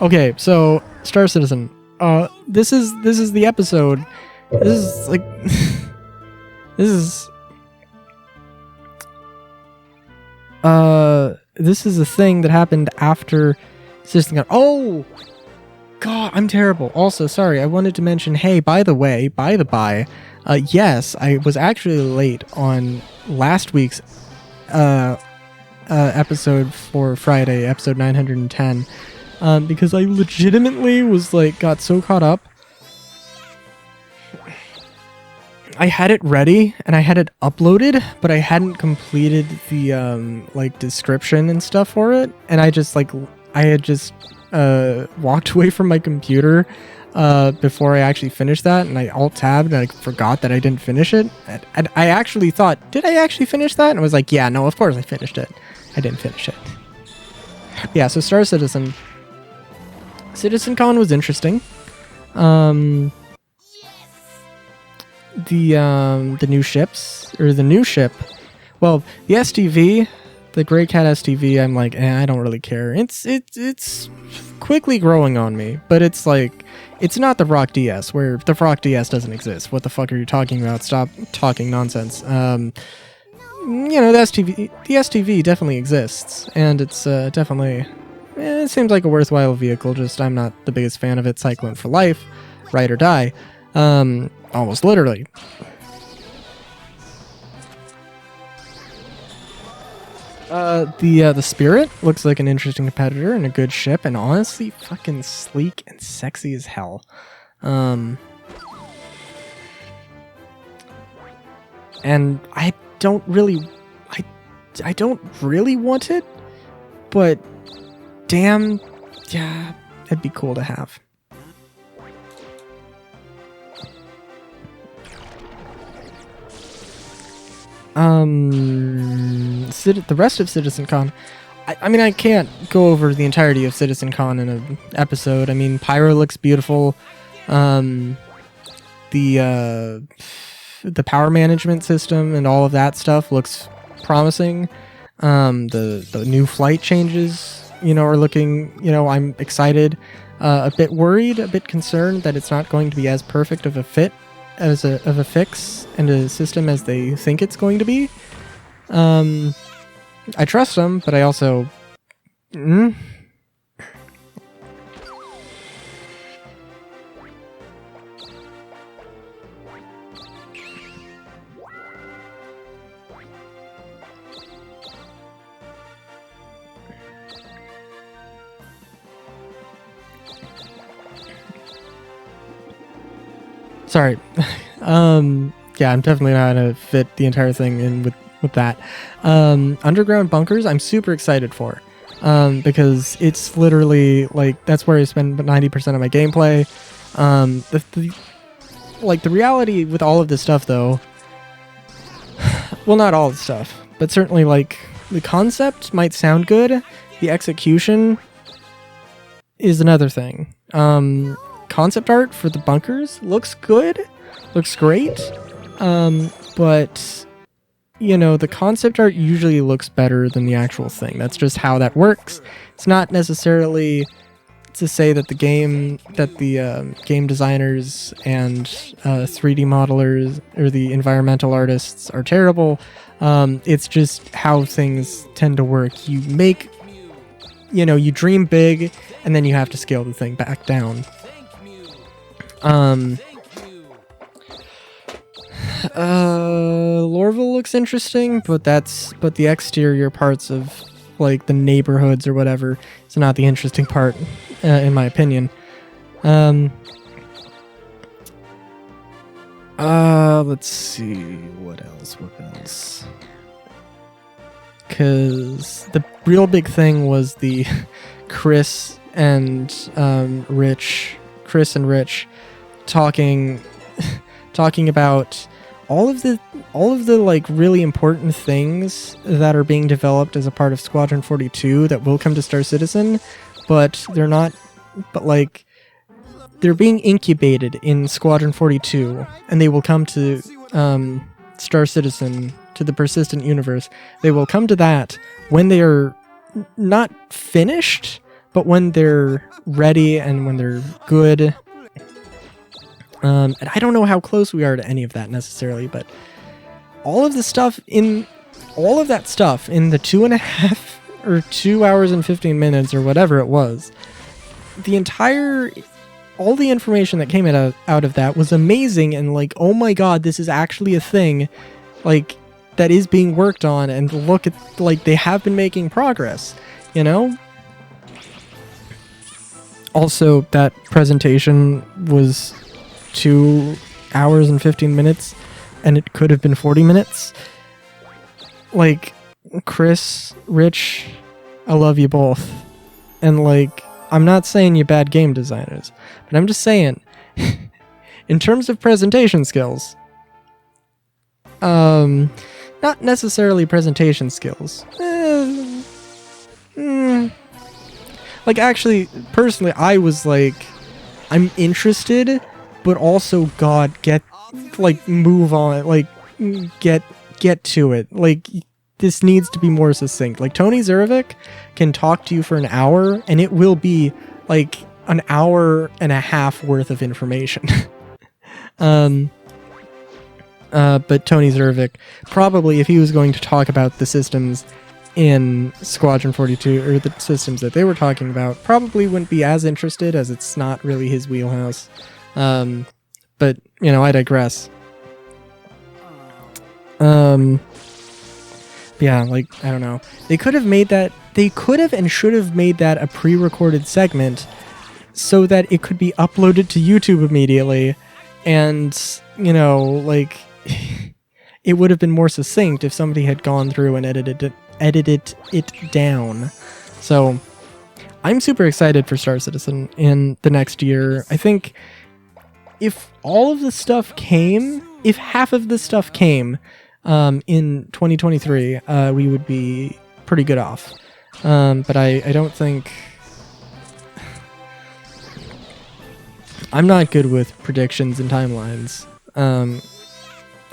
Okay, so Star Citizen. This is the episode. This is like this is this is a thing that happened after Citizen Con. Oh God, I'm terrible. Also, sorry, I wanted to mention, hey, by the way, yes, I was actually late on last week's episode for Friday, episode 910, because I legitimately was got so caught up. I had it ready and I had it uploaded, but I hadn't completed the description and stuff for it, and I had just walked away from my computer before I actually finished that, and I alt-tabbed and I forgot that I didn't finish it. And I actually thought, did I actually finish that? And I was like, yeah, no, of course I finished it. I didn't finish it. Yeah, so Star Citizen. CitizenCon was interesting. The new ships, or the new ship, well, the STV, the Grey Cat STV, I'm like, I don't really care. It's quickly growing on me, but it's not the Rock DS, where the Rock DS doesn't exist. What the fuck are you talking about? Stop talking nonsense. The STV definitely exists, and it's definitely, it seems like a worthwhile vehicle, just I'm not the biggest fan of it. Cyclone for life, ride or die. Almost literally. The Spirit looks like an interesting competitor and a good ship, and honestly fucking sleek and sexy as hell. And I don't really want it, but damn, yeah, it'd be cool to have. The rest of CitizenCon, I mean, I can't go over the entirety of CitizenCon in an episode. I mean, Pyro looks beautiful. The power management system and all of that stuff looks promising. The new flight changes, are looking, I'm excited. A bit worried, a bit concerned that it's not going to be as perfect of a fit of a fix and a system as they think it's going to be. I trust them, but I also sorry. Yeah, I'm definitely not gonna fit the entire thing in with that. Underground bunkers, I'm super excited for, because it's literally that's where I spend 90% of my gameplay. The reality with all of this stuff, though, well, not all the stuff, but certainly the concept might sound good. The execution is another thing. Concept art for the bunkers looks good, looks great, but the concept art usually looks better than the actual thing. That's just how that works. It's not necessarily to say that the game designers and 3D modelers or the environmental artists are terrible. It's just how things tend to work. You make, you dream big, and then you have to scale the thing back down. Lorville looks interesting, but the exterior parts of the neighborhoods or whatever is not the interesting part, in my opinion. Let's see what else. Because the real big thing was the Chris and Rich talking about all of the really important things that are being developed as a part of Squadron 42 that will come to Star Citizen, but they're not, they're being incubated in Squadron 42, and they will come to Star Citizen, to the persistent universe. They will come to that when they are not finished, but when they're ready and when they're good, and I don't know how close we are to any of that necessarily, but all of that stuff in the 2.5 or 2 hours and 15 minutes or whatever it was, all the information that came out of that was amazing, and like, oh my god, this is actually a thing, like, that is being worked on, and look at, like, they have been making progress, you know? Also, that presentation was 2 hours and 15 minutes, and it could have been 40 minutes. Like, Chris, Rich, I love you both. And, like, I'm not saying you're bad game designers, but I'm just saying, in terms of presentation skills, not necessarily presentation skills. Like, actually, personally, I was like, I'm interested, but also, God, move on, like, get to it. Like, this needs to be more succinct. Like, Tony Zurvik can talk to you for an hour, and it will be, like, an hour and a half worth of information. But Tony Zurvik, probably, if he was going to talk about the systems in Squadron 42, or the systems that they were talking about, probably wouldn't be as interested, as it's not really his wheelhouse. But, you know, I digress. Yeah, like, I don't know. They could have and should have made that a pre-recorded segment so that it could be uploaded to YouTube immediately, and, you know, like, it would have been more succinct if somebody had gone through and edited it down. So, I'm super excited for Star Citizen in the next year. I think if all of the stuff came, if half of the stuff came in 2023, we would be pretty good off. But I don't think... I'm not good with predictions and timelines.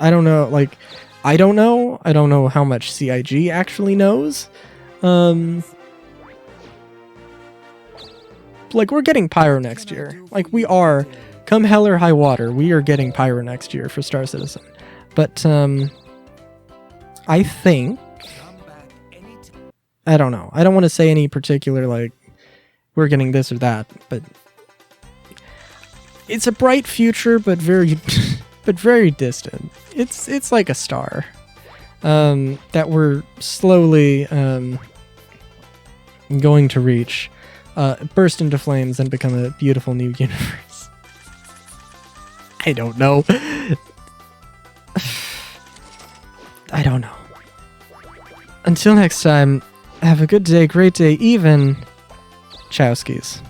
I don't know, like, I don't know how much CIG actually knows. Like, we're getting Pyro next year. Like, we are. Come hell or high water, we are getting Pyro next year for Star Citizen. But, I think... I don't know. I don't want to say any particular, like, we're getting this or that, but... It's a bright future, but very... but very distant. It's like a star. That we're slowly, going to reach. Burst into flames and become a beautiful new universe. I don't know. I don't know. Until next time, have a good day, great day, even. Chowskis.